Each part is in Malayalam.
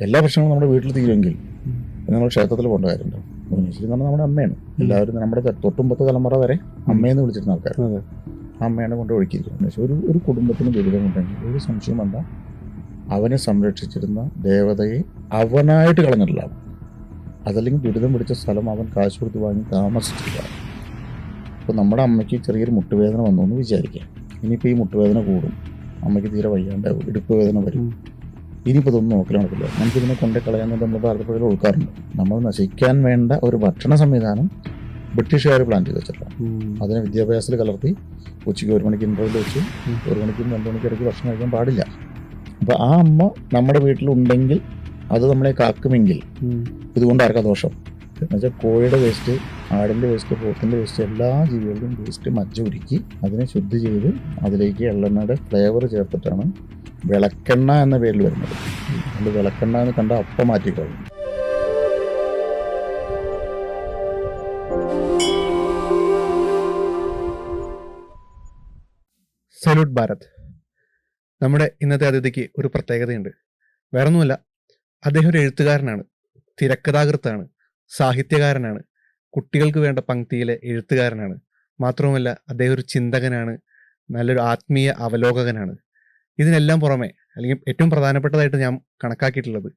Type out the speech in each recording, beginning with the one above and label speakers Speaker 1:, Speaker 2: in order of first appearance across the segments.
Speaker 1: എല്ലാ പ്രശ്നങ്ങളും നമ്മുടെ വീട്ടിൽ തീരുമെങ്കിൽ നമ്മൾ ക്ഷേത്രത്തിൽ പോകേണ്ട കാര്യമുണ്ടോ? ഭുവനേശ്വരി എന്ന് പറഞ്ഞാൽ നമ്മുടെ അമ്മയാണ്. എല്ലാവരും നമ്മുടെ തൊട്ടുമ്പത്തെ തലമുറ വരെ അമ്മയെന്ന് വിളിച്ചിരുന്ന ആൾക്കാർ. അമ്മയാണ് കൊണ്ട് ഒഴുക്കിയിരിക്കുന്നത്. പക്ഷേ ഒരു കുടുംബത്തിന് ദുരിതമുണ്ടെങ്കിൽ ഒരു സംശയം വേണ്ട, അവനെ സംരക്ഷിച്ചിരുന്ന ദേവതയെ അവനായിട്ട് കളഞ്ഞിട്ടില്ല. അതല്ലെങ്കിൽ ദുരിതം പിടിച്ച സ്ഥലം അവൻ കാശ് കൊടുത്ത് വാങ്ങി താമസിച്ചിട്ടില്ല. അപ്പോൾ നമ്മുടെ അമ്മയ്ക്ക് ചെറിയൊരു മുട്ടുവേദന വന്നു എന്ന് വിചാരിക്കുക. ഇനിയിപ്പോൾ ഈ മുട്ടുവേദന കൂടും, അമ്മയ്ക്ക് തീരെ വയ്യാണ്ടാവും, ഇടുപ്പ് വേദന വരും. ഇനിയിപ്പോൾ ഇതൊന്നും നോക്കൽ നടക്കില്ല. നമുക്കിതിനെ കൊണ്ടേ കളയാമെന്ന് നമ്മൾ ഭാരതപ്പുഴയിൽ ഓർക്കാറുണ്ട്. നമ്മൾ നശിക്കാൻ വേണ്ട ഒരു ഭക്ഷണ സംവിധാനം ബ്രിട്ടീഷുകാർ പ്ലാൻ ചെയ്ത് വെച്ചിട്ടാണ്. അതിനെ വിദ്യാഭ്യാസത്തിൽ കലർത്തി ഉച്ചയ്ക്ക് 1 മണിക്ക് ഇൻ്റർവെൽ വെച്ച് 1 മണിക്കും 2 മണിക്കും ഇടയ്ക്ക് ഭക്ഷണം കഴിക്കാൻ പാടില്ല. അപ്പോൾ ആ അമ്മ നമ്മുടെ വീട്ടിലുണ്ടെങ്കിൽ അത് നമ്മളെ കാക്കുമെങ്കിൽ ഇതുകൊണ്ട് ആർക്കാ ദോഷം? എന്നുവെച്ചാൽ കോഴിയുടെ വേസ്റ്റ്, ആടിൻ്റെ വേസ്റ്റ്, പോത്തിൻ്റെ വേസ്റ്റ്, എല്ലാ ജീവികളുടെയും വേസ്റ്റ് മജ്ജ ഉരുക്കി അതിനെ ശുദ്ധി ചെയ്ത് അതിലേക്ക് എള്ളെണ്ണയുടെ ഫ്ലേവർ ചേർത്തിട്ടാണ് വിളക്കെണ്ണ എന്ന പേരിൽ വരുന്നത്. അത് വിളക്കെണ്ണ എന്ന് കണ്ട അപ്പം മാറ്റിക്കളയും.
Speaker 2: സല്യൂട്ട് ഭാരത്. നമ്മുടെ ഇന്നത്തെ അതിഥിക്ക് ഒരു പ്രത്യേകതയുണ്ട്. വേറൊന്നുമല്ല, അദ്ദേഹം ഒരു എഴുത്തുകാരനാണ്, തിരക്കഥാകൃത്താണ്, സാഹിത്യകാരനാണ്, കുട്ടികൾക്ക് വേണ്ട പങ്ക്തിയിലെ എഴുത്തുകാരനാണ്. മാത്രവുമല്ല, അദ്ദേഹം ഒരു ചിന്തകനാണ്, നല്ലൊരു ആത്മീയ അവലോകകനാണ്. ഇതിനെല്ലാം പുറമെ, അല്ലെങ്കിൽ ഏറ്റവും പ്രധാനപ്പെട്ടതായിട്ട് ഞാൻ കണക്കാക്കിയിട്ടുള്ളത്,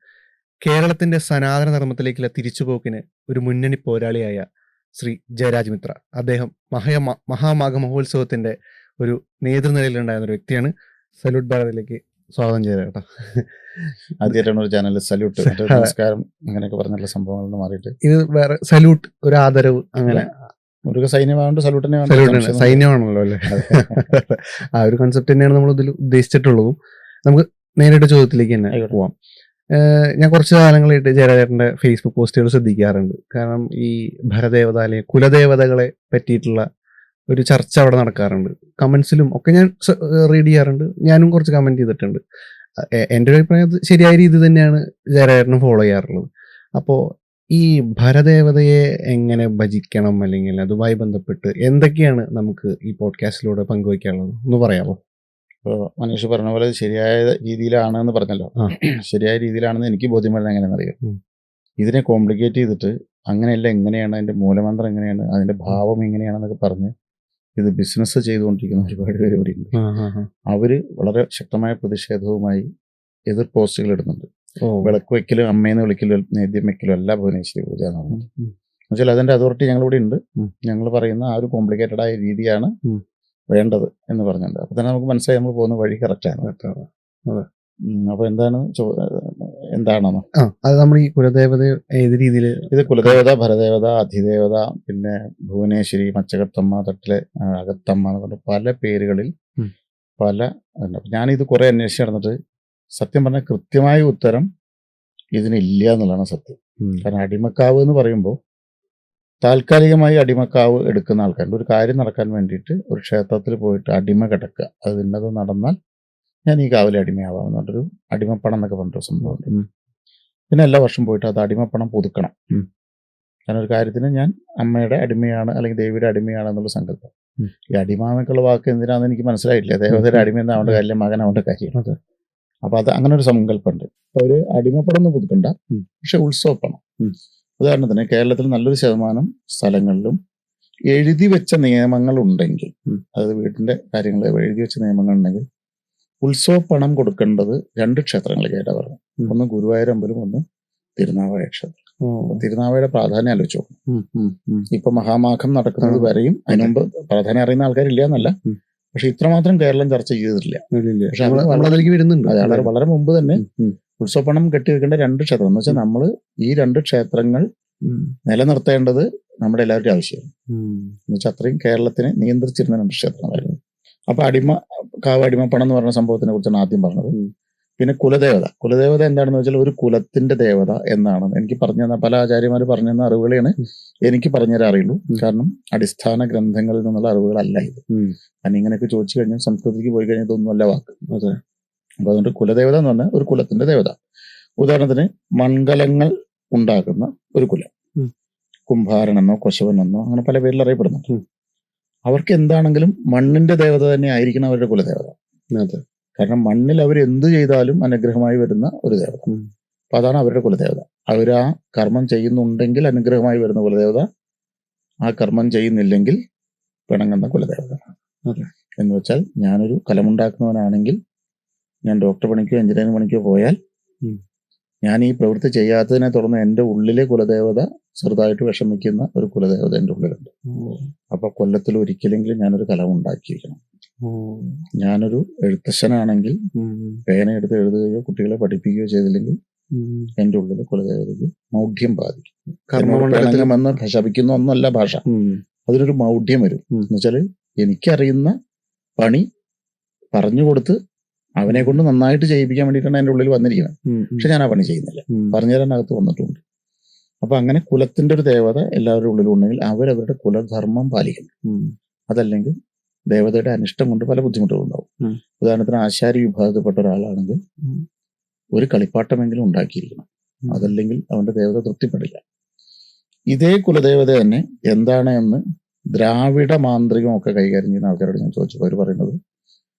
Speaker 2: കേരളത്തിന്റെ സനാതന ധർമ്മത്തിലേക്കുള്ള തിരിച്ചുപോക്കിന് ഒരു മുന്നണി പോരാളിയായ ശ്രീ ജയരാജ് മിത്ര. അദ്ദേഹം മഹാമാഘ മഹോത്സവത്തിന്റെ ഒരു നേതൃനിരയിലുണ്ടായിരുന്ന ഒരു വ്യക്തിയാണ്. സല്യൂട്ട് ഭാരതിലേക്ക് സ്വാഗതം ചെയ്ത കേട്ടോ.
Speaker 1: ആദ്യമായിട്ടാണ് ഒരു ചാനലിൽ സല്യൂട്ട്, നമസ്കാരം അങ്ങനെയൊക്കെ പറഞ്ഞുള്ള സംഭവങ്ങൾ മാറിയിട്ട്
Speaker 2: ഇത് വേറെ സല്യൂട്ട്, ഒരു ആദരവ്, അങ്ങനെ
Speaker 1: ഒരു സൈന്യമാകൊണ്ട് സല്യൂട്ടിനെ
Speaker 2: സൈന്യമാണല്ലോ അല്ലേ. ആ ഒരു കൺസെപ്റ്റ് തന്നെയാണ് നമ്മൾ ഇതിൽ ഉദ്ദേശിച്ചിട്ടുള്ളതും. നമുക്ക് നേരിട്ട് ചോദ്യത്തിലേക്ക് തന്നെ പോവാം. ഞാൻ കുറച്ച് കാലങ്ങളായിട്ട് ജയരാജേട്ടൻ്റെ ഫേസ്ബുക്ക് പോസ്റ്റുകൾ ശ്രദ്ധിക്കാറുണ്ട്. കാരണം ഈ ഭരദേവത അല്ലെങ്കിൽ കുലദേവതകളെ പറ്റിയിട്ടുള്ള ഒരു ചർച്ച അവിടെ നടക്കാറുണ്ട്. കമന്റ്സിലും ഒക്കെ ഞാൻ റീഡ് ചെയ്യാറുണ്ട്. ഞാനും കുറച്ച് കമന്റ് ചെയ്തിട്ടുണ്ട്. എൻ്റെ ഒരു അഭിപ്രായം അത് ശരിയായ രീതി തന്നെയാണ് ജയരാജേട്ടനും ഫോളോ ചെയ്യാറുള്ളത്. അപ്പോൾ ഈ ഭരദേവതയെ എങ്ങനെ ഭജിക്കണം, അല്ലെങ്കിൽ അതുമായി ബന്ധപ്പെട്ട് എന്തൊക്കെയാണ് നമുക്ക് ഈ പോഡ്കാസ്റ്റിലൂടെ പങ്കുവയ്ക്കാനുള്ളത് ഒന്ന് പറയാമോ?
Speaker 1: ഇപ്പോൾ മനീഷ് പറഞ്ഞ പോലെ ശരിയായ രീതിയിലാണെന്ന് പറഞ്ഞല്ലോ. ശരിയായ രീതിയിലാണെന്ന് എനിക്ക് ബോധ്യം വരുന്നത് എങ്ങനെയാണെന്ന് അറിയാം. ഇതിനെ കോംപ്ലിക്കേറ്റ് ചെയ്തിട്ട് അങ്ങനെയല്ല, എങ്ങനെയാണ് അതിൻ്റെ മൂലമന്ത്രം എങ്ങനെയാണ്, അതിൻ്റെ ഭാവം എങ്ങനെയാണെന്നൊക്കെ പറഞ്ഞ് ഇത് ബിസിനസ് ചെയ്തുകൊണ്ടിരിക്കുന്ന ഒരുപാട് പേര് ഇവിടെ ഉണ്ട്. അവര് വളരെ ശക്തമായ പ്രതിഷേധവുമായി എതിർ പോസ്റ്റുകൾ ഇടുന്നുണ്ട്. വിളക്ക് വയ്ക്കലും അമ്മയെന്ന് വിളിക്കലും നേദ്യം വയ്ക്കലും അല്ല ഭുവനേശ്വരി പൂജ എന്ന് പറഞ്ഞത്. എന്നുവെച്ചാൽ അതിൻ്റെ അതോറിറ്റി ഞങ്ങളിവിടെ ഉണ്ട്. ഞങ്ങൾ പറയുന്ന ആ ഒരു കോംപ്ലിക്കേറ്റഡ് ആയ രീതിയാണ് വേണ്ടത് എന്ന് പറഞ്ഞിട്ടുണ്ട്. അപ്പോൾ തന്നെ നമുക്ക് മനസ്സിലായി നമ്മൾ പോകുന്ന വഴി കറക്റ്റാണ്. അപ്പോൾ എന്താണെന്ന്
Speaker 2: അത് നമ്മൾ ഈ കുലദേവത ഏത് രീതിയിൽ, ഇത്
Speaker 1: കുലദേവത, ഭരദേവത, അധിദേവത, പിന്നെ ഭുവനേശ്വരി, മച്ചകത്തമ്മ, തട്ടിലെ അകത്തമ്മ എന്ന് പറഞ്ഞ പല പേരുകളിൽ പല. ഞാനിത് കുറെ അന്വേഷിച്ച് നടന്നിട്ട് സത്യം പറഞ്ഞാൽ കൃത്യമായ ഉത്തരം ഇതിനില്ല എന്നുള്ളതാണ് സത്യം. കാരണം അടിമക്കാവ് എന്ന് പറയുമ്പോൾ താൽക്കാലികമായി അടിമക്കാവ് എടുക്കുന്ന ആൾക്കാരുണ്ട്. ഒരു കാര്യം നടക്കാൻ വേണ്ടിയിട്ട് ഒരു ക്ഷേത്രത്തിൽ പോയിട്ട് അടിമ കിടക്കുക, അത് ഇന്നത് നടന്നാൽ ഞാൻ ഈ കാവിലെ അടിമയാവാം എന്നൊരു അടിമപ്പണം എന്നൊക്കെ പറഞ്ഞൊരു സംഭവമുണ്ട്. പിന്നെ എല്ലാ വർഷം പോയിട്ട് അത് അടിമപ്പണം പുതുക്കണം. കാരണം ഒരു കാര്യത്തിന് ഞാൻ അമ്മയുടെ അടിമയാണ് അല്ലെങ്കിൽ ദേവിയുടെ അടിമയാണ് എന്നുള്ള സങ്കല്പം. ഈ അടിമ എന്നൊക്കെയുള്ള വാക്ക് എന്തിനാണെന്ന് എനിക്ക് മനസ്സിലായിട്ടില്ല. ദേവതയുടെ അടിമ എന്നാവേണ്ട കാര്യം, മകനാവേണ്ട കാര്യം. അപ്പൊ അത് അങ്ങനെ ഒരു സങ്കല്പമുണ്ട്. അപ്പൊ ഒരു അടിമപ്പണം ഒന്നും പുതുക്കണ്ട, പക്ഷെ ഉത്സവപ്പണം. ഉദാഹരണത്തിന് കേരളത്തിൽ നല്ലൊരു ശതമാനം സ്ഥലങ്ങളിലും എഴുതി വെച്ച നിയമങ്ങൾ ഉണ്ടെങ്കിൽ, അതായത് വീട്ടിന്റെ കാര്യങ്ങൾ എഴുതി വെച്ച നിയമങ്ങൾ ഉണ്ടെങ്കിൽ ഉത്സവപ്പണം കൊടുക്കേണ്ടത് 2 ക്ഷേത്രങ്ങളിലേക്കായിട്ടാണ് പറഞ്ഞത്. ഒന്ന് ഗുരുവായൂർ അമ്പലം, ഒന്ന് തിരുനാവായ ക്ഷേത്രം. തിരുനാവായുടെ പ്രാധാന്യം ആലോചിച്ചു. ഇപ്പൊ മഹാമാഘം നടക്കുന്നത് വരെയും അതിനുമുമ്പ് പ്രാധാന്യം അറിയുന്ന ആൾക്കാരില്ല എന്നല്ല, പക്ഷെ ഇത്രമാത്രം കേരളം ചർച്ച ചെയ്തിട്ടില്ല. പക്ഷെ വളരെ മുമ്പ് തന്നെ ഉത്സവപ്പണം കെട്ടിവെക്കേണ്ട 2 ക്ഷേത്രം എന്ന് വെച്ചാൽ നമ്മൾ ഈ 2 ക്ഷേത്രങ്ങൾ നിലനിർത്തേണ്ടത് നമ്മുടെ എല്ലാവരുടെയും ആവശ്യമാണ്. എന്ന് വെച്ചാൽ അത്രയും കേരളത്തിനെ നിയന്ത്രിച്ചിരുന്ന 2 ക്ഷേത്രങ്ങളായിരുന്നു. അപ്പൊ അടിമപ്പണം എന്ന് പറഞ്ഞ സംഭവത്തിനെ കുറിച്ചാണ് ആദ്യം പറഞ്ഞത്. പിന്നെ കുലദേവത എന്താണെന്ന് വെച്ചാൽ ഒരു കുലത്തിന്റെ ദേവത എന്നാണ് എനിക്ക് പറഞ്ഞു തന്ന പല ആചാര്യന്മാർ പറഞ്ഞു തന്ന അറിവുകളെയാണ് എനിക്ക് പറഞ്ഞുതരാൻ അറിയുള്ളൂ. കാരണം അടിസ്ഥാന ഗ്രന്ഥങ്ങളിൽ നിന്നുള്ള അറിവുകളല്ല ഇത്. കാരണം ഇങ്ങനെയൊക്കെ ചോദിച്ചു കഴിഞ്ഞാൽ സംസ്കൃതിക്ക് പോയി കഴിഞ്ഞാൽ ഇതൊന്നുമല്ല വാക്ക്. അപ്പൊ അതുകൊണ്ട് കുലദേവത എന്ന് പറഞ്ഞാൽ ഒരു കുലത്തിന്റെ ദേവത. ഉദാഹരണത്തിന് മൺകലങ്ങൾ ഉണ്ടാക്കുന്ന ഒരു കുലം, കുംഭാരനെന്നോ കൊശവനെന്നോ അങ്ങനെ പല പേരിൽ അറിയപ്പെടുന്നുണ്ട്. അവർക്ക് എന്താണെങ്കിലും മണ്ണിന്റെ ദേവത തന്നെ ആയിരിക്കണം അവരുടെ കുലദേവത. കാരണം മണ്ണിൽ അവർ എന്ത് ചെയ്താലും അനുഗ്രഹമായി വരുന്ന ഒരു ദേവത. അപ്പം അതാണ് അവരുടെ കുലദേവത. അവർ ആ കർമ്മം ചെയ്യുന്നുണ്ടെങ്കിൽ അനുഗ്രഹമായി വരുന്ന കുലദേവത, ആ കർമ്മം ചെയ്യുന്നില്ലെങ്കിൽ പിണങ്ങുന്ന കുലദേവത.
Speaker 2: അതെ.
Speaker 1: എന്ന് വെച്ചാൽ ഞാനൊരു കലമുണ്ടാക്കുന്നവനാണെങ്കിൽ ഞാൻ ഡോക്ടർ പണിക്കോ എഞ്ചിനീയറിംഗ് പണിക്കോ പോയാൽ ഞാൻ ഈ പ്രവൃത്തി ചെയ്യാത്തതിനെ തുടർന്ന് എൻ്റെ ഉള്ളിലെ കുലദേവത ചെറുതായിട്ട് വിഷമിക്കുന്ന ഒരു കുലദേവത എൻ്റെ ഉള്ളിലുണ്ട്. അപ്പൊ കൊല്ലത്തിൽ ഒരിക്കലെങ്കിലും ഞാനൊരു കലം ഉണ്ടാക്കിയിരിക്കണം. ഞാനൊരു എഴുത്തച്ഛനാണെങ്കിൽ പേന എടുത്ത് എഴുതുകയോ കുട്ടികളെ പഠിപ്പിക്കുകയോ ചെയ്തില്ലെങ്കിൽ എൻ്റെ ഉള്ളിലെ കുലദേവതയ്ക്ക് മൗഢ്യം ബാധിക്കും. കർമ്മമണ്ഡലമെന്ന് ശപിക്കുന്ന ഒന്നല്ല ഭാഷ, അതിനൊരു മൗഢ്യം വരും. എന്ന് വെച്ചാൽ എനിക്കറിയുന്ന പണി പറഞ്ഞു കൊടുത്ത് അവനെ കൊണ്ട് നന്നായിട്ട് ചെയ്യിപ്പിക്കാൻ വേണ്ടിയിട്ടാണ് എൻ്റെ ഉള്ളിൽ വന്നിരിക്കുന്നത്. പക്ഷെ ഞാൻ ആ പണി ചെയ്യുന്നില്ല, പറഞ്ഞു തരാനകത്ത് വന്നിട്ടുണ്ട്. അപ്പൊ അങ്ങനെ കുലത്തിന്റെ ഒരു ദേവത എല്ലാവരുടെ ഉള്ളിലും ഉണ്ടെങ്കിൽ അവരവരുടെ കുലധർമ്മം പാലിക്കണം. അതല്ലെങ്കിൽ ദേവതയുടെ അനിഷ്ടം കൊണ്ട് പല ബുദ്ധിമുട്ടുകളും ഉണ്ടാവും. ഉദാഹരണത്തിന് ആശാരി വിഭാഗത്തിൽപ്പെട്ട ഒരാളാണെങ്കിൽ ഒരു കളിപ്പാട്ടമെങ്കിലും ഉണ്ടാക്കിയിരിക്കണം, അതല്ലെങ്കിൽ അവന്റെ ദേവത തൃപ്തിപ്പെടില്ല. ഇതേ കുലദേവത തന്നെ എന്താണ് എന്ന് ദ്രാവിഡ മാന്ത്രികമൊക്കെ കൈകാര്യം ചെയ്യുന്ന ആൾക്കാരോട് ഞാൻ ചോദിച്ചപ്പോൾ അവർ പറയുന്നത്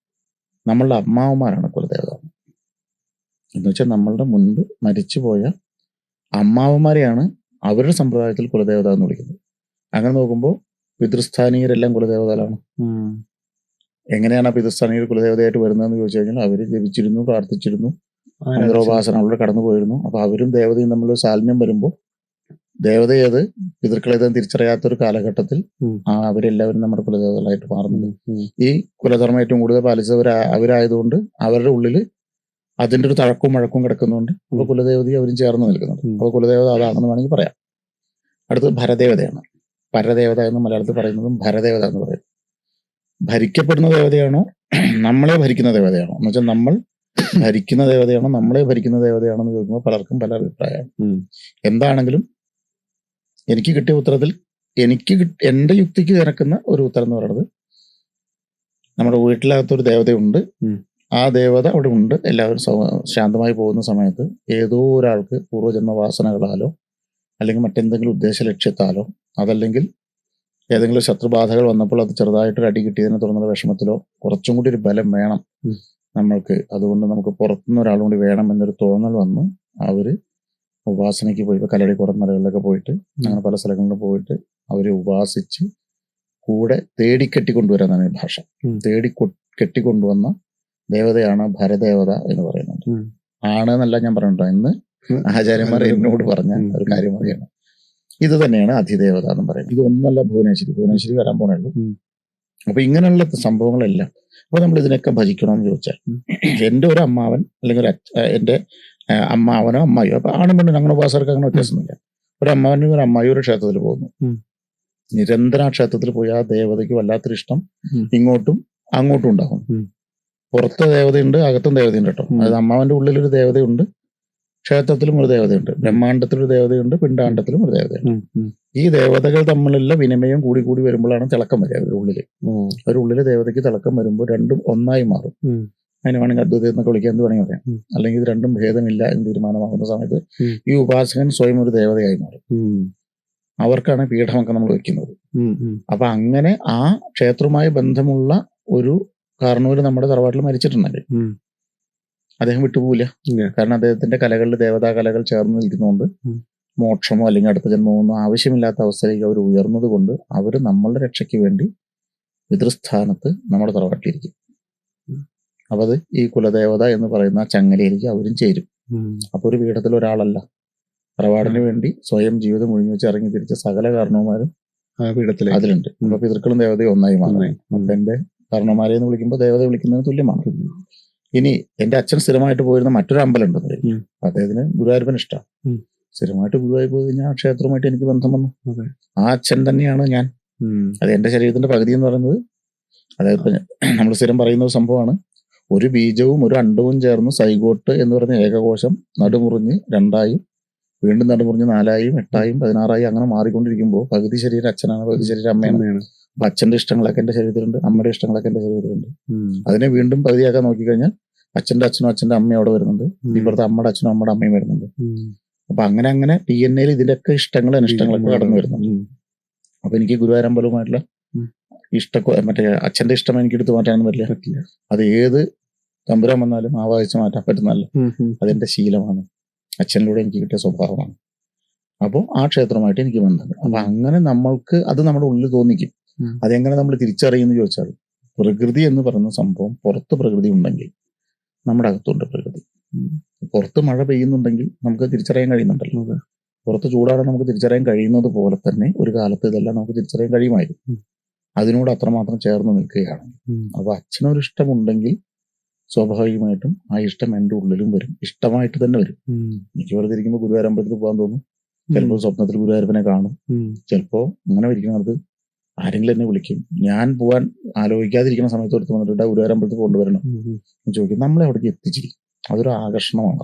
Speaker 1: നമ്മളുടെ അമ്മാവന്മാരാണ് കുലദേവത. എന്ന് വെച്ചാൽ നമ്മളുടെ മുൻപ് മരിച്ചുപോയ അമ്മാവന്മാരെയാണ് അവരുടെ സമ്പ്രദായത്തിൽ കുലദേവത എന്ന് വിളിക്കുന്നത്. അങ്ങനെ നോക്കുമ്പോൾ പിതൃസ്ഥാനീയരെല്ലാം കുലദേവതകളാണ്. എങ്ങനെയാണ് ആ പിതൃസ്ഥാനീയർ കുലദേവതയായിട്ട് വരുന്നതെന്ന് ചോദിച്ചു കഴിഞ്ഞാൽ അവർ ജപിച്ചിരുന്നു, പ്രാർത്ഥിച്ചിരുന്നു, മന്ത്രോപാസനകളിലൂടെ കടന്നു പോയിരുന്നു. അപ്പൊ അവരും ദേവതയും തമ്മിൽ സാൽമ്യം വരുമ്പോൾ ദേവതയത് പിതൃക്കളേതും തിരിച്ചറിയാത്തൊരു കാലഘട്ടത്തിൽ അവരെല്ലാവരും നമ്മുടെ കുലദേവതകളായിട്ട് മാറുന്നുണ്ട്. ഈ കുലധർമ്മം ഏറ്റവും കൂടുതൽ പാലിച്ചവർ അവരായതുകൊണ്ട് അവരുടെ ഉള്ളിൽ അതിൻ്റെ ഒരു തഴക്കവും മഴക്കവും കിടക്കുന്നുണ്ട്. അപ്പൊ കുലദേവതയും അവരും ചേർന്ന് നിൽക്കുന്നുണ്ട്. അപ്പൊ കുലദേവത അതാണെന്ന് വേണമെങ്കിൽ പറയാം. അടുത്തത് ഭരദേവതയാണ്. പരദേവത എന്ന് മലയാളത്തിൽ പറയുന്നതും ഭരദേവത എന്ന് പറയും. ഭരിക്കപ്പെടുന്ന ദേവതയാണോ നമ്മളെ ഭരിക്കുന്ന ദേവതയാണോ എന്ന് വെച്ചാൽ നമ്മൾ ഭരിക്കുന്ന ദേവതയാണോ നമ്മളെ ഭരിക്കുന്ന ദേവതയാണോ എന്ന് ചോദിക്കുമ്പോൾ പലർക്കും പല അഭിപ്രായമാണ്. എന്താണെങ്കിലും എനിക്ക് കിട്ടിയ ഉത്തരത്തിൽ എൻ്റെ യുക്തിക്ക് നിരക്കുന്ന ഒരു ഉത്തരം എന്ന് പറയുന്നത് നമ്മുടെ വീട്ടിലകത്തൊരു ദേവതയുണ്ട്, ആ ദേവത അവിടെ ഉണ്ട്. എല്ലാവരും ശാന്തമായി പോകുന്ന സമയത്ത് ഏതോ ഒരാൾക്ക് പൂർവ്വജന്മവാസനകളാലോ അല്ലെങ്കിൽ മറ്റെന്തെങ്കിലും ഉദ്ദേശ ലക്ഷ്യത്താലോ അതല്ലെങ്കിൽ ഏതെങ്കിലും ശത്രുബാധകൾ വന്നപ്പോൾ അത് ചെറുതായിട്ടൊരു അടി കിട്ടിയതിനെ തുടർന്നുള്ള വിഷമത്തിലോ കുറച്ചും കൂടി ഒരു ബലം വേണം നമ്മൾക്ക്, അതുകൊണ്ട് നമുക്ക് പുറത്തുനിന്ന് ഒരാളും കൂടി വേണം എന്നൊരു തോന്നൽ വന്ന് അവര് ഉപാസനയ്ക്ക് പോയി, ഇപ്പോൾ കല്ലടിക്കുടം മലകളിലൊക്കെ പോയിട്ട് അങ്ങനെ പല സ്ഥലങ്ങളിലും പോയിട്ട് അവരെ ഉപാസിച്ച് കൂടെ തേടിക്കെട്ടിക്കൊണ്ടുവരാന്നാണ് ഈ ഭാഷ. കെട്ടിക്കൊണ്ടുവന്ന ദേവതയാണ് ഭരദേവത എന്ന് പറയുന്നത്. ആണ് എന്നല്ല ഞാൻ പറഞ്ഞിട്ടോ, ഇന്ന് ആചാര്യന്മാർ എന്നോട് പറഞ്ഞ ഒരു കാര്യം അറിയണം. ഇത് തന്നെയാണ് അധിദേവത എന്ന് പറയുന്നത്. ഇതൊന്നല്ല ഭുവനേശ്വരി വരാൻ പോണുള്ളൂ. അപ്പൊ ഇങ്ങനെയുള്ള സംഭവങ്ങളെല്ലാം അപ്പൊ നമ്മൾ ഇതിനൊക്കെ ഭജിക്കണമെന്ന് ചോദിച്ചാൽ എൻ്റെ ഒരു അമ്മാവൻ അല്ലെങ്കിൽ എൻ്റെ അമ്മാവനോ അമ്മായിയോ, അപ്പൊ ആണും പെണ്ണും അങ്ങനെ ഉപാസകർക്ക് അങ്ങനെ വ്യത്യാസമൊന്നുമില്ല. ഒരു അമ്മാവനും ഒരു അമ്മായിയോ ഒരു ക്ഷേത്രത്തിൽ പോകുന്നു, നിരന്തരം ആ ക്ഷേത്രത്തിൽ പോയി ആ ദേവതയ്ക്ക് വല്ലാത്തൊരു ഇഷ്ടം ഇങ്ങോട്ടും അങ്ങോട്ടും ഉണ്ടാകും. പുറത്തെ ദേവതയുണ്ട്, അകത്തും ദേവതയുണ്ട് കേട്ടോ. അതായത് അമ്മാവന്റെ ഉള്ളിലൊരു ദേവതയുണ്ട്, ക്ഷേത്രത്തിലും ഒരു ദേവതയുണ്ട്, ബ്രഹ്മാണ്ടത്തിലൊരു ദേവതയുണ്ട്, പിണ്ടാണ്ടത്തിലും ഒരു ദേവതയുണ്ട്. ഈ ദേവതകൾ തമ്മിലുള്ള വിനിമയം കൂടി കൂടി വരുമ്പോഴാണ് തിളക്കം വരിക അവരുടെ ഉള്ളില്. അവരുടെ ഉള്ളിലെ ദേവതയ്ക്ക് തിളക്കം വരുമ്പോൾ രണ്ടും ഒന്നായി മാറും. അതിന് വേണമെങ്കിൽ അദ്വൈതം എന്നൊക്കെ വിളിക്കാൻ എന്ത് വേണമെങ്കിൽ പറയാം. അല്ലെങ്കിൽ ഇത് രണ്ടും ഭേദമില്ല എന്ന് തീരുമാനമാകുന്ന സമയത്ത് ഈ ഉപാസകൻ സ്വയം ഒരു ദേവതയായി മാറും. അവർക്കാണ് പീഠമൊക്കെ നമ്മൾ വെക്കുന്നത്. അപ്പൊ അങ്ങനെ ആ ക്ഷേത്രവുമായി ബന്ധമുള്ള ഒരു കാരണവര് നമ്മുടെ തറവാട്ടിൽ മരിച്ചിട്ടുണ്ടെങ്കിൽ അദ്ദേഹം വിട്ടുപോകില്ല. കാരണം അദ്ദേഹത്തിന്റെ കലകളിൽ ദേവതാ കലകൾ ചേർന്ന് നിൽക്കുന്നതുകൊണ്ട് മോക്ഷമോ അല്ലെങ്കിൽ അടുത്ത ജന്മമോ ഒന്നും ആവശ്യമില്ലാത്ത അവസ്ഥയിലേക്ക് അവർ ഉയർന്നത് കൊണ്ട് അവർ നമ്മളുടെ രക്ഷയ്ക്ക് വേണ്ടി പിതൃസ്ഥാനത്ത് നമ്മുടെ തറവാട്ടിലിരിക്കും. അപ്പൊ അത് ഈ കുലദേവത എന്ന് പറയുന്ന ചങ്ങലയിലേക്ക് അവരും ചേരും. അപ്പൊ ഒരു പീഠത്തിൽ ഒരാളല്ല, തറവാടിന് വേണ്ടി സ്വയം ജീവിതം ഒഴിഞ്ഞു വെച്ച് ഇറങ്ങി തിരിച്ച സകല കാരണവന്മാരും അതിലുണ്ട്. അപ്പൊ പിതൃക്കളും ദേവതയും ഒന്നായി മാറും. അപ്പൊ എന്റെ കാരണവന്മാരെ എന്ന് വിളിക്കുമ്പോൾ ദേവത വിളിക്കുന്നതിന് തുല്യമാണ്. ഇനി എന്റെ അച്ഛൻ സ്ഥിരമായിട്ട് പോയിരുന്ന മറ്റൊരു അമ്പലം ഉണ്ടെന്ന്, അദ്ദേഹത്തിന് ഗുരുവായൂരപ്പൻ ഇഷ്ടമാണ്. സ്ഥിരമായിട്ട് ഗുരുവായൂർ പോയി കഴിഞ്ഞാൽ ആ ക്ഷേത്രവുമായിട്ട് എനിക്ക് ബന്ധം വന്നു. ആ അച്ഛൻ തന്നെയാണ് ഞാൻ. അത് എന്റെ ശരീരത്തിന്റെ പകുതി എന്ന് പറയുന്നത്. അതായത് നമ്മൾ സ്ഥിരം പറയുന്ന ഒരു സംഭവമാണ്, ഒരു ബീജവും ഒരു അണ്ടവും ചേർന്ന് സൈഗോട്ട് എന്ന് പറയുന്ന ഏകകോശം നടുമുറിഞ്ഞ് രണ്ടായും വീണ്ടും നടുമുറിഞ്ഞ് 4ആയും 8ആയും 16ആയും അങ്ങനെ മാറിക്കൊണ്ടിരിക്കുമ്പോൾ പകുതി ശരീരം അച്ഛനാണ്, പകുതി ശരീരം അമ്മയാണ്. അപ്പൊ അച്ഛന്റെ ഇഷ്ടങ്ങളൊക്കെ എന്റെ ശരീരത്തിലുണ്ട്, അമ്മയുടെ ഇഷ്ടങ്ങളൊക്കെ എന്റെ ശരീരത്തിലുണ്ട്. അതിനെ വീണ്ടും പകുതിയാക്കാൻ നോക്കിക്കഴിഞ്ഞാൽ അച്ഛന്റെ അച്ഛനും അച്ഛന്റെ അമ്മയും അവിടെ വരുന്നുണ്ട്, ഇപ്പുറത്തെ അമ്മയുടെ അച്ഛനും അമ്മയുടെ അമ്മയും വരുന്നുണ്ട്. അപ്പൊ അങ്ങനെ അങ്ങനെ DNA-യിൽ ഇതിന്റെയൊക്കെ ഇഷ്ടങ്ങളും അനിഷ്ടങ്ങളൊക്കെ കടന്നു വരുന്നുണ്ട്. അപ്പൊ എനിക്ക് ഗുരുവായൂരമ്പലവുമായിട്ടുള്ള മറ്റേ അച്ഛന്റെ ഇഷ്ടം എനിക്ക് എടുത്ത് മാറ്റാനൊന്നും പറ്റില്ല. അത് ഏത് തമ്പുരാൻ വന്നാലും ആവാഹിച്ച് മാറ്റാൻ പറ്റുന്നതല്ല, അതെന്റെ ശീലമാണ്. അച്ഛനിലൂടെ എനിക്ക് കിട്ടിയ സ്വഭാവമാണ്. അപ്പോൾ ആ ക്ഷേത്രമായിട്ട് എനിക്ക് ബന്ധമുണ്ട്. അപ്പൊ അങ്ങനെ നമ്മൾക്ക് അത് നമ്മുടെ ഉള്ളിൽ തോന്നിക്കും. അതെങ്ങനെ നമ്മൾ തിരിച്ചറിയുമെന്ന് ചോദിച്ചാൽ, പ്രകൃതി എന്ന് പറയുന്ന സംഭവം, പുറത്ത് പ്രകൃതി ഉണ്ടെങ്കിൽ നമ്മുടെ അകത്തുണ്ട് പ്രകൃതി. പുറത്ത് മഴ പെയ്യുന്നുണ്ടെങ്കിൽ നമുക്ക് തിരിച്ചറിയാൻ കഴിയുന്നുണ്ടല്ലോ. പുറത്ത് ചൂടാണ് നമുക്ക് തിരിച്ചറിയാൻ കഴിയുന്നത് പോലെ തന്നെ ഒരു കാലത്ത് ഇതെല്ലാം നമുക്ക് തിരിച്ചറിയാൻ കഴിയുമായിരുന്നു. അതിനോട് അത്രമാത്രം ചേർന്ന് നിൽക്കുകയാണ്. അപ്പൊ അച്ഛനൊരു ഇഷ്ടമുണ്ടെങ്കിൽ സ്വാഭാവികമായിട്ടും ആ ഇഷ്ടം എൻ്റെ ഉള്ളിലും വരും, ഇഷ്ടമായിട്ട് തന്നെ വരും. എനിക്ക് വെറുതെ ഇരിക്കുമ്പോൾ ഗുരുവായൂർ അമ്പലത്തിൽ പോകാൻ തോന്നും. ചിലപ്പോൾ സ്വപ്നത്തിൽ ഗുരുവായൂരപ്പനെ കാണും. ചിലപ്പോൾ അങ്ങനെ ഇരിക്കുന്നത് ആരെങ്കിലും എന്നെ വിളിക്കും. ഞാൻ പോകാൻ ആലോചിക്കാതിരിക്കുന്ന സമയത്ത് എടുത്ത് വന്നിട്ട് ഗുരുവായൂർ അമ്പലത്തിൽ കൊണ്ടുവരണം എന്ന് ചോദിക്കും. നമ്മളെ അവിടേക്ക് എത്തിച്ചിരിക്കും. അതൊരു ആകർഷണമാണ്.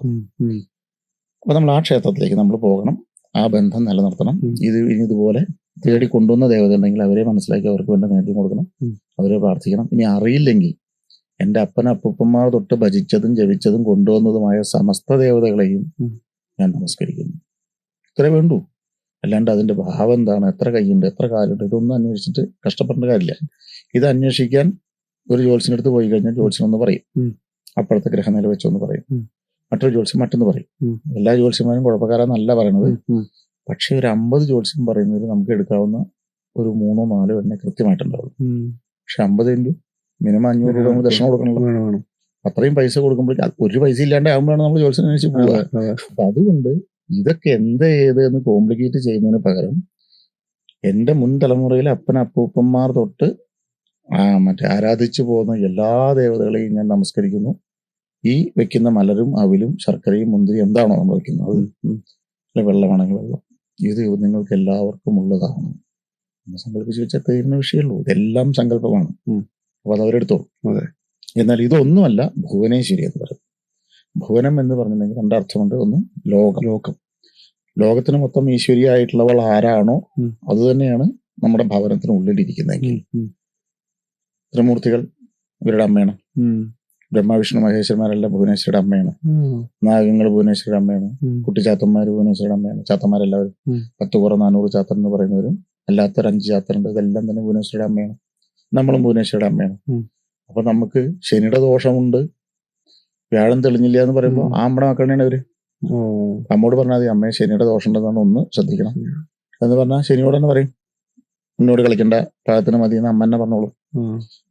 Speaker 1: അപ്പൊ നമ്മൾ ആ ക്ഷേത്രത്തിലേക്ക് നമ്മൾ പോകണം, ആ ബന്ധം നിലനിർത്തണം. ഇനി ഇതുപോലെ തേടി കൊണ്ടുവന്ന ദേവത ഉണ്ടെങ്കിൽ അവരെ മനസ്സിലാക്കി അവർക്ക് വേണ്ട നേതൃത്വം കൊടുക്കണം, അവരെ പ്രാർത്ഥിക്കണം. ഇനി അറിയില്ലെങ്കിൽ എൻ്റെ അപ്പനപ്പൂപ്പന്മാർ തൊട്ട് ഭജിച്ചതും ജപിച്ചതും കൊണ്ടുവന്നതുമായ സമസ്ത ദേവതകളെയും ഞാൻ നമസ്കരിക്കുന്നു. ഇത്രേ വേണ്ടൂ. അല്ലാണ്ട് അതിന്റെ ഭാവം എന്താണ്, എത്ര കൈയുണ്ട്, എത്ര കാലുണ്ട്, ഇതൊന്നും അന്വേഷിച്ചിട്ട് കഷ്ടപ്പെടേണ്ട കാര്യമില്ല. ഇത് അന്വേഷിക്കാൻ ഒരു ജ്യോത്സ്യനടുത്ത് പോയി കഴിഞ്ഞാൽ ജ്യോത്സ്യൻ ഒന്ന് പറയും, അപ്പോഴത്തെ ഗ്രഹനില വെച്ചൊന്ന് പറയും. മറ്റൊരു ജ്യോത്സ്യം മറ്റൊന്ന് പറയും. എല്ലാ ജ്യോത്സ്യന്മാരും കുഴപ്പക്കാരാന്നല്ല പറയണത്. പക്ഷെ ഒരു 50 ജ്യോത്സ്യം പറയുന്നതിൽ നമുക്ക് എടുക്കാവുന്ന ഒരു 3-4 എണ്ണേ കൃത്യമായിട്ടുണ്ടാവുള്ളൂ. പക്ഷെ 50 മിനിമം 500 രൂപ നമ്മൾ ദക്ഷിണ കൊടുക്കണമല്ലോ. അത്രയും പൈസ കൊടുക്കുമ്പോഴേക്കും ഒരു പൈസ ഇല്ലാണ്ട് ആകുമ്പോഴാണ് നമ്മൾ ജ്യോത്സ്യം അന്വേഷിച്ച് പോവുക. അപ്പൊ അതുകൊണ്ട് ഇതൊക്കെ എന്ത് ഏത് എന്ന് കോംപ്ലിക്കേറ്റ് ചെയ്യുന്നതിന് പകരം എൻ്റെ മുൻ തലമുറയിലെ അപ്പനപ്പൂപ്പന്മാർ തൊട്ട് ആരാധിച്ചു പോകുന്ന എല്ലാ ദേവതകളെയും ഞാൻ നമസ്കരിക്കുന്നു. ഈ വെക്കുന്ന മലരും അവിലും ശർക്കരയും മുന്തിരി എന്താണോ നമ്മൾ വെക്കുന്നത്, അല്ലെ വെള്ളമാണെങ്കിൽ വെള്ളം, ഇത് നിങ്ങൾക്ക് എല്ലാവർക്കും ഉള്ളതാണ് എന്ന് സങ്കല്പിച്ച് വെച്ചാൽ തീരുന്ന വിഷയമുള്ളൂ. ഇതെല്ലാം സങ്കല്പമാണ്. അപ്പൊ അത് അവരെടുത്തോളൂ. എന്നാൽ ഇതൊന്നുമല്ല ഭുവനേശ്വരി എന്ന് പറയുന്നത്. ഭുവനം എന്ന് പറഞ്ഞിട്ടുണ്ടെങ്കിൽ രണ്ടർത്ഥമുണ്ട്. ഒന്ന് ലോകം. ലോകത്തിന് മൊത്തം ഈശ്വരിയായിട്ടുള്ളവൾ ആരാണോ അത് തന്നെയാണ് നമ്മുടെ ഭവനത്തിന് ഉള്ളിലിരിക്കുന്നതെങ്കിൽ. ത്രിമൂർത്തികൾ ഇവരുടെ അമ്മയാണ്. ബ്രഹ്മ വിഷ്ണു മഹേശ്വരന്മാരെല്ലാം ഭുവനേശ്വരിയുടെ അമ്മയാണ്. നാഗങ്ങൾ ഭുവനേശ്വരിയുടെ അമ്മയാണ്. കുട്ടിച്ചാത്തന്മാർ ഭുവനേശ്വരിയുടെ അമ്മയാണ്. ചാത്തന്മാരെല്ലാവരും 10 കുറ 400 ചാത്തൻ എന്ന് പറയുന്നവരും അല്ലാത്തൊരു 5 ചാത്തനുണ്ട്. ഇതെല്ലാം തന്നെ ഭുവനേശ്വരിയുടെ അമ്മയാണ്. നമ്മളും ഭുവനേശ്വരിയുടെ അമ്മയാണ്. അപ്പൊ നമുക്ക് ശനിയുടെ ദോഷമുണ്ട്, വ്യാഴം തെളിഞ്ഞില്ല എന്ന് പറയുമ്പോൾ ആ അമ്മയുടെ മക്കളെയാണ് അവര്. അമ്മോട് പറഞ്ഞാൽ മതി, അമ്മയെ ശനിയുടെ ദോഷം ഉണ്ടെന്നാണ് ഒന്ന് ശ്രദ്ധിക്കണം എന്ന് പറഞ്ഞാൽ ശനിയോട് തന്നെ പറയും, എന്നോട് കളിക്കേണ്ട, പ്രായത്തിന് മതി എന്ന് അമ്മ തന്നെ പറഞ്ഞോളൂ.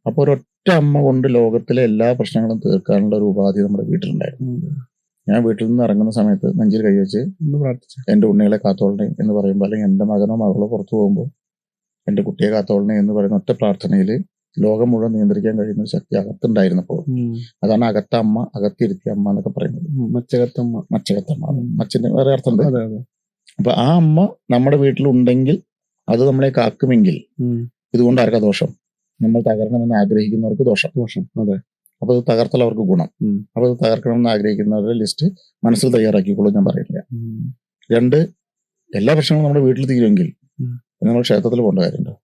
Speaker 1: അപ്പൊ ഒരൊറ്റ അമ്മ കൊണ്ട് ലോകത്തിലെ എല്ലാ പ്രശ്നങ്ങളും തീർക്കാനുള്ള ഒരു ഉപാധി നമ്മുടെ വീട്ടിലുണ്ടായിരുന്നു. ഞാൻ വീട്ടിൽ നിന്ന് ഇറങ്ങുന്ന സമയത്ത് നെഞ്ചിൽ കൈവച്ച് എൻ്റെ ഉണ്ണികളെ കാത്തോളണേ എന്ന് പറയുമ്പോൾ, അല്ലെങ്കിൽ എൻ്റെ മകനോ മകളോ പുറത്തു പോകുമ്പോൾ എൻ്റെ കുട്ടിയെ കാത്തോളണേ എന്ന് പറയുന്ന ഒറ്റ പ്രാർത്ഥനയിൽ ലോകം മുഴുവൻ നിയന്ത്രിക്കാൻ കഴിയുന്ന ഒരു ശക്തി അകത്തുണ്ടായിരുന്നപ്പോൾ, അതാണ് അകത്തമ്മ, അകത്തിരുത്തിയ അമ്മ എന്നൊക്കെ പറയുന്നത്. മച്ചകത്തമ്മ. മച്ചിന് വേറെ അർത്ഥമുണ്ട്. അപ്പൊ ആ അമ്മ നമ്മുടെ വീട്ടിലുണ്ടെങ്കിൽ അത് നമ്മളെ കാക്കുമെങ്കിൽ ഇതുകൊണ്ട് ആർക്കാ ദോഷം? നമ്മൾ തകരണമെന്ന് ആഗ്രഹിക്കുന്നവർക്ക് ദോഷം. അതെ. അപ്പൊ അത് തകർത്തൽ അവർക്ക് ഗുണം. അപ്പൊ അത് തകർക്കണമെന്ന് ആഗ്രഹിക്കുന്നവരുടെ ലിസ്റ്റ് മനസ്സിൽ തയ്യാറാക്കിക്കോളൂ, ഞാൻ പറയുന്നില്ല. 2, എല്ലാ പ്രശ്നങ്ങളും നമ്മുടെ വീട്ടിൽ തീരുമെങ്കിൽ നമ്മൾ ക്ഷേത്രത്തിൽ പോകേണ്ട കാര്യമുണ്ടോ?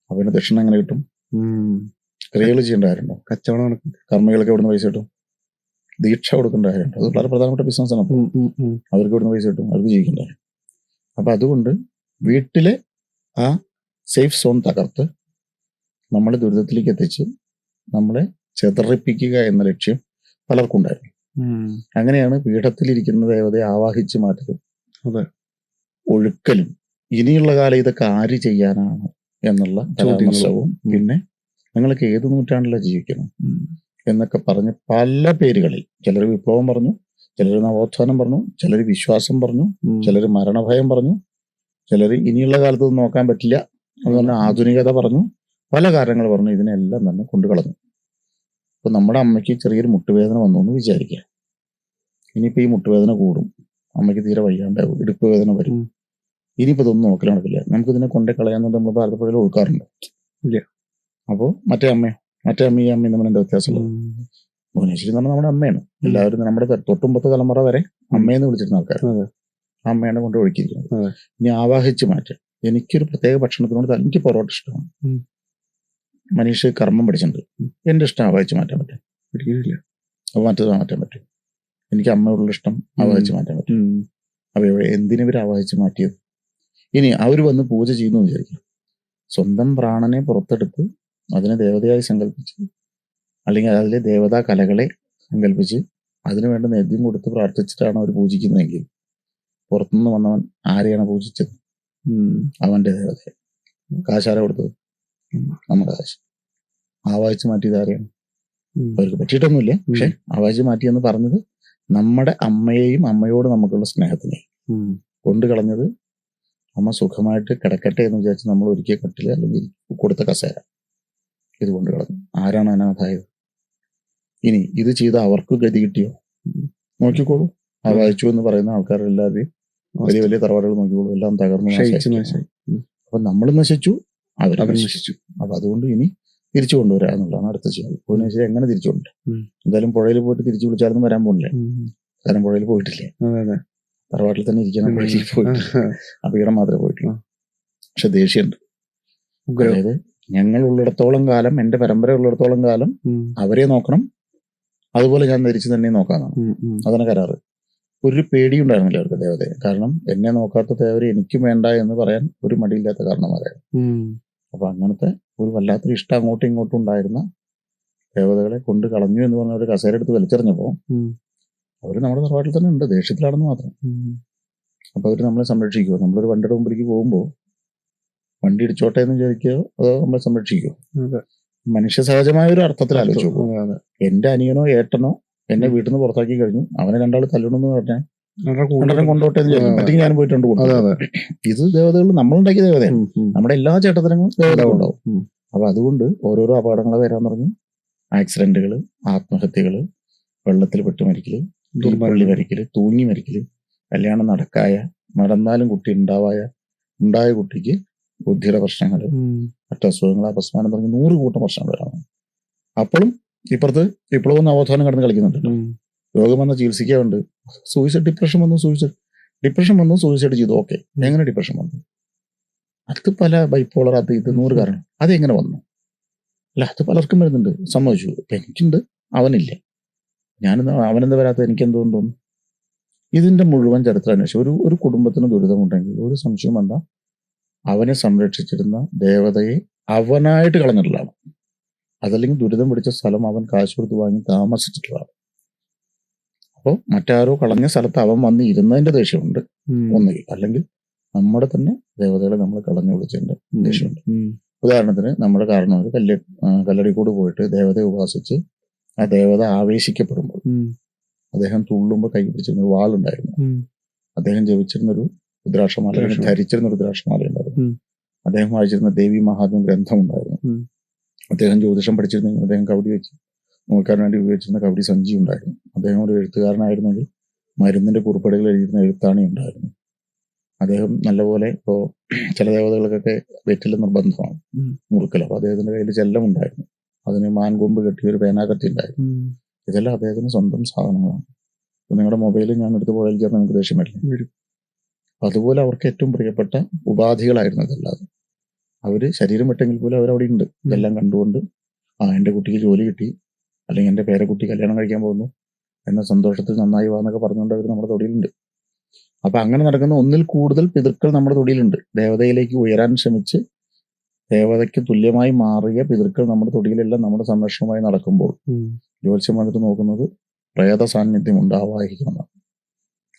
Speaker 1: അപ്പൊ പിന്നെ ദക്ഷിണ എങ്ങനെ കിട്ടും? ക്രിയകൾ ചെയ്യേണ്ട കാര്യമുണ്ടോ? കച്ചവടം, കർമ്മികൾക്ക് എവിടുന്ന് പൈസ കിട്ടും? ദീക്ഷ കൊടുക്കേണ്ട കാര്യമുണ്ടോ? അത് വളരെ പ്രധാനപ്പെട്ട ബിസിനസ്സാണ്. അവർക്ക് എവിടുന്ന് പൈസ കിട്ടും? അവർക്ക് ജീവിക്കണ്ടേ? അപ്പൊ അതുകൊണ്ട് വീട്ടിലെ ആ സേഫ് സോൺ തകർത്ത് നമ്മളെ ദുരിതത്തിലേക്ക് എത്തിച്ച് നമ്മളെ ചെതറിപ്പിക്കുക എന്ന ലക്ഷ്യം പലർക്കും ഉണ്ടായിരുന്നു. അങ്ങനെയാണ് പീഠത്തിലിരിക്കുന്ന ദേവതയെ ആവാഹിച്ച് മാറ്റലും ഒഴുക്കലും. ഇനിയുള്ള കാലം ഇതൊക്കെ ആര് ചെയ്യാനാണ് എന്നുള്ള പരാമർശവും, പിന്നെ നിങ്ങൾക്ക് ഏത് നൂറ്റാണ്ടിലാണ് ജീവിക്കണം എന്നൊക്കെ പറഞ്ഞ് പല പേരുകളിൽ ചിലർ വിപ്ലവം പറഞ്ഞു, ചിലർ നവോത്ഥാനം പറഞ്ഞു, ചിലർ വിശ്വാസം പറഞ്ഞു, ചിലർ മരണഭയം പറഞ്ഞു, ചിലർ ഇനിയുള്ള കാലത്ത് നോക്കാൻ പറ്റില്ല അതുകൊണ്ട് ആധുനികത പറഞ്ഞു, പല കാര്യങ്ങൾ പറഞ്ഞു. ഇതിനെല്ലാം തന്നെ കൊണ്ടുകളഞ്ഞു. ഇപ്പൊ നമ്മുടെ അമ്മയ്ക്ക് ചെറിയൊരു മുട്ടുവേദന വന്നു എന്ന് വിചാരിക്കുക. ഇനിയിപ്പോ ഈ മുട്ടുവേദന കൂടും, അമ്മയ്ക്ക് തീരെ വയ്യാണ്ടാവും, ഇടുപ്പ് വേദന വരും. ഇനിയിപ്പോ ഇതൊന്നും നോക്കൽ നടക്കില്ല, നമുക്ക് ഇതിനെ കൊണ്ടേ കളയാന്നുണ്ട് നമ്മൾ ഭാരതപ്പുഴയിൽ ഒഴുക്കാറുണ്ട്. ഇല്ല. അപ്പോൾ മറ്റേ അമ്മയും ഈ അമ്മയും തമ്മിൽ എന്താ വ്യത്യാസമുള്ളത്? ഭുവനേശ്വരി എന്ന് പറഞ്ഞാൽ നമ്മുടെ അമ്മയാണ്. എല്ലാവരും നമ്മുടെ തൊട്ടുമ്പത്തെ തലമുറ വരെ അമ്മയെന്ന് വിളിച്ചിരുന്ന ആൾക്കാർ ആ അമ്മയാണ് കൊണ്ട് ഒഴുക്കിയിരിക്കുന്നത്. ഇനി ആവാഹിച്ച് മാറ്റാം. എനിക്കൊരു പ്രത്യേക ഭക്ഷണത്തിനോട് എനിക്ക് പൊറോട്ട ഇഷ്ടമാണ്. മനീഷ് കർമ്മം പഠിച്ചിട്ടുണ്ട്. എൻ്റെ ഇഷ്ടം ആവാഹിച്ച് മാറ്റാൻ പറ്റും? അപ്പൊ മറ്റത് മാറ്റാൻ പറ്റും. എനിക്ക് അമ്മയോടുള്ള ഇഷ്ടം ആവാഹിച്ച് മാറ്റാൻ പറ്റും. അപ്പൊ എന്തിനവർ ആവാഹിച്ച് മാറ്റിയത്? ഇനി അവർ വന്ന് പൂജ ചെയ്യുന്നു വിചാരിക്കും. സ്വന്തം പ്രാണനെ പുറത്തെടുത്ത് അതിനെ ദേവതയായി സങ്കല്പിച്ച്, അല്ലെങ്കിൽ അതിലെ ദേവതാ കലകളെ സങ്കല്പിച്ച് അതിനു വേണ്ട നേദ്യം കൊടുത്ത് പ്രാർത്ഥിച്ചിട്ടാണ് അവർ പൂജിക്കുന്നതെങ്കിൽ പുറത്തുനിന്ന് വന്നവൻ ആരെയാണ് പൂജിച്ചത്? അവന്റെ ദേവതയെ. കാശാര കൊടുത്തത്? നമ്മുടെ കാശ്. ആവാഹിച്ച് മാറ്റിയത് ആരെയാണ്? അവർക്ക് പറ്റിയിട്ടൊന്നുമില്ല, പക്ഷെ ആവാഹിച്ച് മാറ്റിയെന്ന് പറഞ്ഞത് നമ്മുടെ അമ്മയെയും അമ്മയോട് നമുക്കുള്ള സ്നേഹത്തിനെയും കൊണ്ട് കളഞ്ഞത്. അമ്മ സുഖമായിട്ട് കിടക്കട്ടെ എന്ന് വിചാരിച്ച് നമ്മൾ ഒരുക്കിയ കട്ടില് അല്ലെങ്കിൽ കൊടുത്ത കസേര ഇത് കൊണ്ട് കളഞ്ഞു. ആരാണ് അനാഥായത്? ഇനി ഇത് ചെയ്ത അവർക്ക് ഗതി കിട്ടിയോ? നോക്കിക്കോളൂ. ആവാഹിച്ചു എന്ന് പറയുന്ന ആൾക്കാരെല്ലാവരെയും വലിയ വലിയ തറവാടുകൾ നോക്കിക്കോളൂ, എല്ലാം തകർന്നു. അപ്പൊ നമ്മൾ നശിച്ചു, അവർ നശിച്ചു. അപ്പൊ അതുകൊണ്ട് ഇനി തിരിച്ചു കൊണ്ടുവരിക എന്നുള്ളതാണ് അടുത്ത ചെയ്യുന്നത്. ഭുവനേശ്വരി എങ്ങനെ തിരിച്ചു കൊണ്ടുവരും? എന്തായാലും പുഴയിൽ പോയിട്ട് തിരിച്ചു വിളിച്ചാലൊന്നും വരാൻ പോകില്ലേ, കാരണം പുഴയിൽ പോയിട്ടില്ലേ. തറവാട്ടിൽ തന്നെ ഇരിക്കണം, പുഴയിൽ പോയിട്ട് അപകടം മാത്രമേ പോയിട്ടുള്ളൂ. പക്ഷെ ദേഷ്യമുണ്ട്. അതായത് ഞങ്ങൾ ഉള്ളിടത്തോളം കാലം, എന്റെ പരമ്പര ഉള്ളിടത്തോളം കാലം അവരെ നോക്കണം, അതുപോലെ ഞാൻ ധരിച്ച് തന്നെ നോക്കാന്നാണ്. അതാണ് കരാറ്. ഒരു പേടിയുണ്ടായിരുന്നില്ല അവർക്ക് ദേവതയെ. കാരണം എന്നെ നോക്കാത്ത ദേവരെ എനിക്കും വേണ്ട എന്ന് പറയാൻ ഒരു മടിയില്ലാത്ത കാരണന്മാരായിരുന്നു. അപ്പൊ അങ്ങനത്തെ ഒരു വല്ലാത്തൊരു ഇഷ്ടം അങ്ങോട്ടും ഇങ്ങോട്ടും ഉണ്ടായിരുന്ന ദേവതകളെ കൊണ്ട് കളഞ്ഞു എന്ന് പറഞ്ഞ ഒരു കസേര എടുത്ത് വലിച്ചെറിഞ്ഞപ്പോ അവര് നമ്മുടെ തറവാട്ടിൽ തന്നെ ഉണ്ട്, ദേഷ്യത്തിലാണെന്ന് മാത്രം. അപ്പൊ അവര് നമ്മളെ സംരക്ഷിക്കുമോ? നമ്മളൊരു വണ്ടിയുടെ മുമ്പിലേക്ക് പോകുമ്പോ വണ്ടി ഇടിച്ചോട്ടെ എന്ന് വിചാരിക്കുകയോ അതോ നമ്മളെ സംരക്ഷിക്കുമോ? മനുഷ്യ സഹജമായ ഒരു അർത്ഥത്തിൽ ആലോചിച്ചു. എന്റെ അനിയനോ ഏട്ടനോ എന്നെ വീട്ടിൽ നിന്ന് പുറത്താക്കി കഴിഞ്ഞു, അവനെ രണ്ടാൾ തല്ലണമെന്ന് പറഞ്ഞാൽ കൊണ്ടോട്ടെ എന്ന് വിചാരിക്കും. പറ്റി ഞാൻ പോയിട്ടുണ്ട്. ഇത് ദേവതകൾ നമ്മളുണ്ടാക്കിയ ദേവതയാണ്. നമ്മുടെ എല്ലാ ചേട്ടത്തരങ്ങളും ദേവതകൾ ഉണ്ടാവും. അപ്പൊ അതുകൊണ്ട് ഓരോരോ അപകടങ്ങൾ വരാൻ തുടങ്ങി. ആക്സിഡന്റുകള്, ആത്മഹത്യകള്, വെള്ളത്തിൽ പെട്ട് മരിക്കല്, തീപ്പൊള്ളി മരിക്കല്, തൂങ്ങി മരിക്കല്, കല്യാണം നടന്നാലും കുട്ടി ഉണ്ടായ കുട്ടിക്ക് ബുദ്ധിയുടെ പ്രശ്നങ്ങള്, മറ്റസുഖങ്ങൾ, അപസ്മാനം തുടങ്ങി 100 കൂട്ടം പ്രശ്നങ്ങൾ വരാം. അപ്പോഴും ഇപ്പുറത്ത് വിപ്ലവം നവോത്ഥാനം കടന്ന് കളിക്കുന്നുണ്ട്. രോഗം വന്ന ചികിത്സിക്കാറുണ്ട്. സൂയിസൈഡ്, ഡിപ്രഷൻ വന്നു സൂയിസൈഡ് ചെയ്തു. ഓക്കെ, എങ്ങനെ ഡിപ്രഷൻ വന്നു? അത് പല ബൈപ്പോളർ, അത് ഇത് 100 കാരണം. അതെങ്ങനെ വന്നു? അല്ല, അത് പലർക്കും വരുന്നുണ്ട്, സമ്മതിച്ചു. ഇപ്പൊ എനിക്കുണ്ട്, അവനില്ല. അവനെന്താ വരാത്തത്? എനിക്കെന്തുകൊണ്ട് തോന്നുന്നു? ഇതിന്റെ മുഴുവൻ ചരിത്രം അന്വേഷിച്ചു. ഒരു കുടുംബത്തിന് ദുരിതമുണ്ടെങ്കിൽ ഒരു സംശയം വേണ്ട, അവനെ സംരക്ഷിച്ചിരുന്ന ദേവതയെ അവനായിട്ട് കളഞ്ഞിട്ടുള്ളതാണ്. അതല്ലെങ്കിൽ ദുരിതം പിടിച്ച സ്ഥലം അവൻ കാശ് കൊടുത്ത് വാങ്ങി താമസിച്ചിട്ടുള്ളതാണ്. അപ്പോൾ മറ്റാരോ കളഞ്ഞ സ്ഥലത്ത് അവൻ വന്ന് ഇരുന്നതിന്റെ ദേഷ്യമുണ്ട് ഒന്നുകിൽ, അല്ലെങ്കിൽ നമ്മുടെ തന്നെ ദേവതകളെ നമ്മൾ കളഞ്ഞു വിളിച്ചതിന്റെ ദേഷ്യമുണ്ട്. ഉദാഹരണത്തിന് നമ്മുടെ കാരണവർ കല്ലടിക്കൂട് പോയിട്ട് ദേവതയെ ഉപാസിച്ച് ആ ദേവത ആവേശിക്കപ്പെടുമ്പോൾ അദ്ദേഹം തുള്ളുമ്പോൾ കൈ പിടിച്ചിരുന്ന വാളുണ്ടായിരുന്നു. അദ്ദേഹം ജപിച്ചിരുന്നൊരു രുദ്രാക്ഷമാല, ധരിച്ചിരുന്ന രുദ്രാക്ഷമാല ഉണ്ടായിരുന്നു. അദ്ദേഹം വായിച്ചിരുന്ന ദേവി മഹാത്മ്യം ഗ്രന്ഥം ഉണ്ടായിരുന്നു. അദ്ദേഹം ജ്യോതിഷം പഠിച്ചിരുന്നെങ്കിൽ അദ്ദേഹം കബഡി വെച്ച് നോക്കാൻ വേണ്ടി ഉപയോഗിച്ചിരുന്ന കബഡി സഞ്ചി ഉണ്ടായിരുന്നു. അദ്ദേഹം ഒരു എഴുത്തുകാരനായിരുന്നെങ്കിൽ മരുന്നിന്റെ കുറിപ്പടികൾ എഴുതിയിരുന്ന എഴുത്താണി ഉണ്ടായിരുന്നു. അദ്ദേഹം നല്ലപോലെ ഇപ്പോൾ ചില ദേവതകൾക്കൊക്കെ വെറ്റില നിർബന്ധമാണ്, മുറുക്കൽ. അപ്പൊ അദ്ദേഹത്തിന്റെ കയ്യിൽ ചെല്ലം ഉണ്ടായിരുന്നു, അതിന് മാൻകൊമ്പ് കെട്ടിയ ഒരു പേനാകത്തി ഉണ്ടായിരുന്നു. ഇതെല്ലാം അദ്ദേഹത്തിന് സ്വന്തം സാധനങ്ങളാണ്. ഇപ്പൊ നിങ്ങളുടെ മൊബൈലിൽ ഞാൻ എടുത്ത് പോയാൽ നിങ്ങൾക്ക് ദേഷ്യം വരില്ല. അതുപോലെ അവർക്ക് ഏറ്റവും പ്രിയപ്പെട്ട ഉപാധികളായിരുന്നു ഇതല്ലാതെ. അവര് ശരീരം വിട്ടെങ്കിൽ പോലും അവരവിടെ ഉണ്ട്. ഇതെല്ലാം കണ്ടുകൊണ്ട് എൻ്റെ കുട്ടിക്ക് ജോലി കിട്ടി, അല്ലെങ്കിൽ എൻ്റെ പേരക്കുട്ടി കല്യാണം കഴിക്കാൻ പോകുന്നു എന്ന സന്തോഷത്തിൽ നന്നായി വാന്നൊക്കെ പറഞ്ഞുകൊണ്ട് അവർ നമ്മുടെ തൊടിയിലുണ്ട്. അപ്പൊ അങ്ങനെ നടക്കുന്ന ഒന്നിൽ കൂടുതൽ പിതൃക്കൾ നമ്മുടെ തൊടിയിലുണ്ട്. ദേവതയിലേക്ക് ഉയരാൻ ശ്രമിച്ച് ദേവതയ്ക്ക് തുല്യമായി മാറിയ പിതൃക്കൾ നമ്മുടെ തൊടിയിലെല്ലാം നമ്മുടെ സംരക്ഷണമായി നടക്കുമ്പോൾ ജ്യോത്സ്യം വന്നിട്ട് നോക്കുന്നത് പ്രേത സാന്നിധ്യം ആവാഹിക്കണം.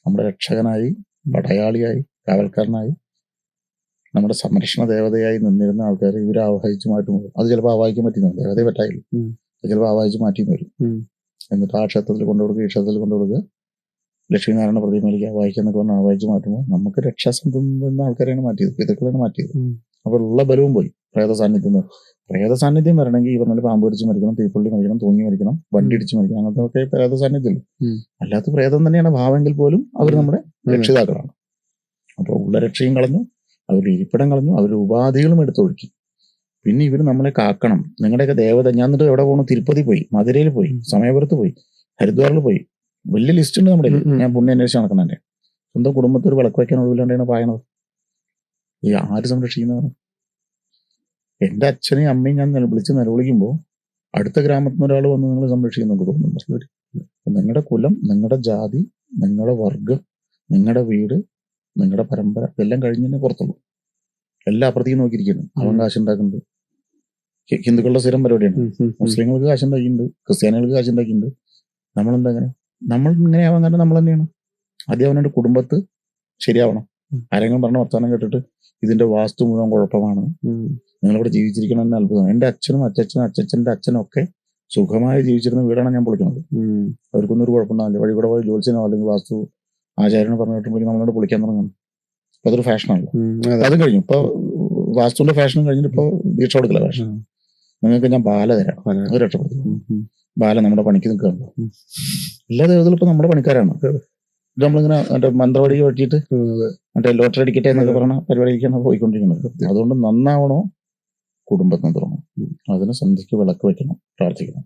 Speaker 1: നമ്മുടെ രക്ഷകനായി, പടയാളിയായി, കാവൽക്കാരനായി, നമ്മുടെ സംരക്ഷണ ദേവതയായി നിന്നിരുന്ന ആൾക്കാരെ ഇവർ ആവാഹിച്ച് മാറ്റും. അത് ചിലപ്പോൾ ആവാഹിക്കാൻ പറ്റുന്നു, ദേവതയെ പറ്റായില്ല, ചിലപ്പോൾ ആവാഹിച്ച് മാറ്റിന്ന് വരും. എന്നിട്ട് ആ ക്ഷേത്രത്തിൽ കൊണ്ടുകൊടുക്കുക, ഈ ക്ഷേത്രത്തിൽ കൊണ്ടുകൊടുക്കുക, ലക്ഷ്മീനാരായണ പ്രതിമയിലേക്ക് ആവാഹിക്കാന്നൊക്കെ പറഞ്ഞാൽ ആവാഹിച്ച് മാറ്റുമ്പോൾ നമുക്ക് രക്ഷാസന്ധം എന്ന ആൾക്കാരെയാണ് മാറ്റിയത്, പിതൃക്കളാണ് മാറ്റിയത്. അപ്പോൾ ഉള്ള ബലവും പോയി. പ്രേത സാന്നിധ്യം വരണമെങ്കിൽ ഈ പറഞ്ഞാൽ പാമ്പ് പിടിച്ച് മരിക്കണം, തീപ്പൊള്ളി മരിക്കണം, തൂങ്ങി മരിക്കണം, വണ്ടി ഇടിച്ച് മരിക്കണം, അങ്ങനത്തെ ഒക്കെ പ്രേത സാന്നിധ്യം. അല്ലാത്ത പ്രേതം തന്നെയാണ് ഭാവമെങ്കിൽ പോലും അവർ നമ്മുടെ രക്ഷിതാക്കളാണ്. അപ്പോൾ ഉള്ള രക്ഷയും കളഞ്ഞു, അവരുടെ ഇരിപ്പിടം കളഞ്ഞു, അവരുടെ ഉപാധികളും എടുത്തൊഴുക്കി. പിന്നെ ഇവർ നമ്മളെ കാക്കണം. നിങ്ങളുടെയൊക്കെ ദേവത, ഞാൻ എന്നിട്ട് എവിടെ പോകണം? തിരുപ്പതി പോയി, മധുരയിൽ പോയി, സമയപുരത്ത് പോയി, ഹരിദ്വാറിൽ പോയി, വലിയ ലിസ്റ്റ് ഉണ്ട് നമ്മുടെ. ഞാൻ പുണ്യം അന്വേഷിച്ച് നടക്കുന്നതന്നെ. സ്വന്തം കുടുംബത്തിൽ ഒരു വിളക്ക് വയ്ക്കാൻ ഒഴിവില്ലാണ്ടാണ് പായണത്. ഈ ആര് സംരക്ഷിക്കുന്നതാണ്? എൻ്റെ അച്ഛനെയും അമ്മയും ഞാൻ വിളിച്ച് നിലവിളിക്കുമ്പോൾ അടുത്ത ഗ്രാമത്തിൽ നിന്ന് ഒരാൾ വന്ന് നിങ്ങൾ സംരക്ഷിക്കുന്നു നമുക്ക് തോന്നുന്നുണ്ട്. നിങ്ങളുടെ കുലം, നിങ്ങളുടെ ജാതി, നിങ്ങളുടെ വർഗം, നിങ്ങളുടെ വീട്, നിങ്ങളുടെ പരമ്പര ഇതെല്ലാം കഴിഞ്ഞ് തന്നെ പുറത്തുള്ളൂ. എല്ലാം അപ്പുറത്തേക്ക് നോക്കിയിരിക്കുന്നു. അവൻ കാശുണ്ടാക്കുന്നുണ്ട്. ഹിന്ദുക്കളുടെ സ്ഥിരം പരിപാടിയാണ്. മുസ്ലിങ്ങൾക്ക് കാശുണ്ടാക്കിയിട്ടുണ്ട്, ക്രിസ്ത്യാനികൾക്ക് കാശുണ്ടാക്കിയിട്ടുണ്ട്. നമ്മളെന്താ അങ്ങനെ? നമ്മൾ ഇങ്ങനെ ആവാൻ കാരണം നമ്മൾ തന്നെയാണ്. ആദ്യം അവനവൻ്റെ കുടുംബത്ത് ശരിയാവണം.
Speaker 2: ഉം.
Speaker 1: ആരെങ്കിലും പറഞ്ഞ വർത്തമാനം കേട്ടിട്ട് ഇതിന്റെ വാസ്തു മുഴുവൻ കുഴപ്പമാണ്, നിങ്ങളിവിടെ ജീവിച്ചിരിക്കണം എന്ന് അത്ഭുതം. എൻ്റെ അച്ഛനും അച്ഛൻ്റെ അച്ഛനും ഒക്കെ സുഖമായി ജീവിച്ചിരുന്ന വീടാണ് ഞാൻ പൊളിക്കുന്നത്. അവർക്കൊന്നും ഒരു കുഴപ്പമുണ്ടാവില്ല. വഴി കൂടെ പോയി ജോത്സ്യനോ അല്ലെങ്കിൽ വാസ്തു ആചാര്യനോ പറഞ്ഞു കിട്ടുമ്പോൾ നമ്മളോട് പൊളിക്കാൻ തുടങ്ങുന്നു. അപ്പൊ അതൊരു ഫാഷനാണല്ലോ. അതും കഴിഞ്ഞു. ഇപ്പൊ വാസ്തുവിന്റെ ഫാഷനും കഴിഞ്ഞിട്ട് ഇപ്പൊ ദീക്ഷ കൊടുക്കില്ല ഫാഷൻ. നിങ്ങൾക്ക് ഞാൻ ബാല തരാം, അത് രക്ഷപ്പെടുത്തി. ബാല നമ്മുടെ പണിക്ക് നിൽക്കുകയാണല്ലോ. എല്ലാ ദേവതകളും ഇപ്പൊ നമ്മുടെ പണിക്കാരാണ്. ഇത് നമ്മളിങ്ങനെ മറ്റേ മന്ത്രവടി വെട്ടിയിട്ട് മറ്റേ ലോട്ടറി അടിക്കട്ടെ എന്നൊക്കെ പറഞ്ഞ പരിപാടിക്കാണ് പോയിക്കൊണ്ടിരിക്കുന്നത്. അതുകൊണ്ട് നന്നാവണോ കുടുംബത്തിന് തുടങ്ങും. അതിന് സന്ധ്യയ്ക്ക് വിളക്ക് വെക്കണം, പ്രാർത്ഥിക്കണം.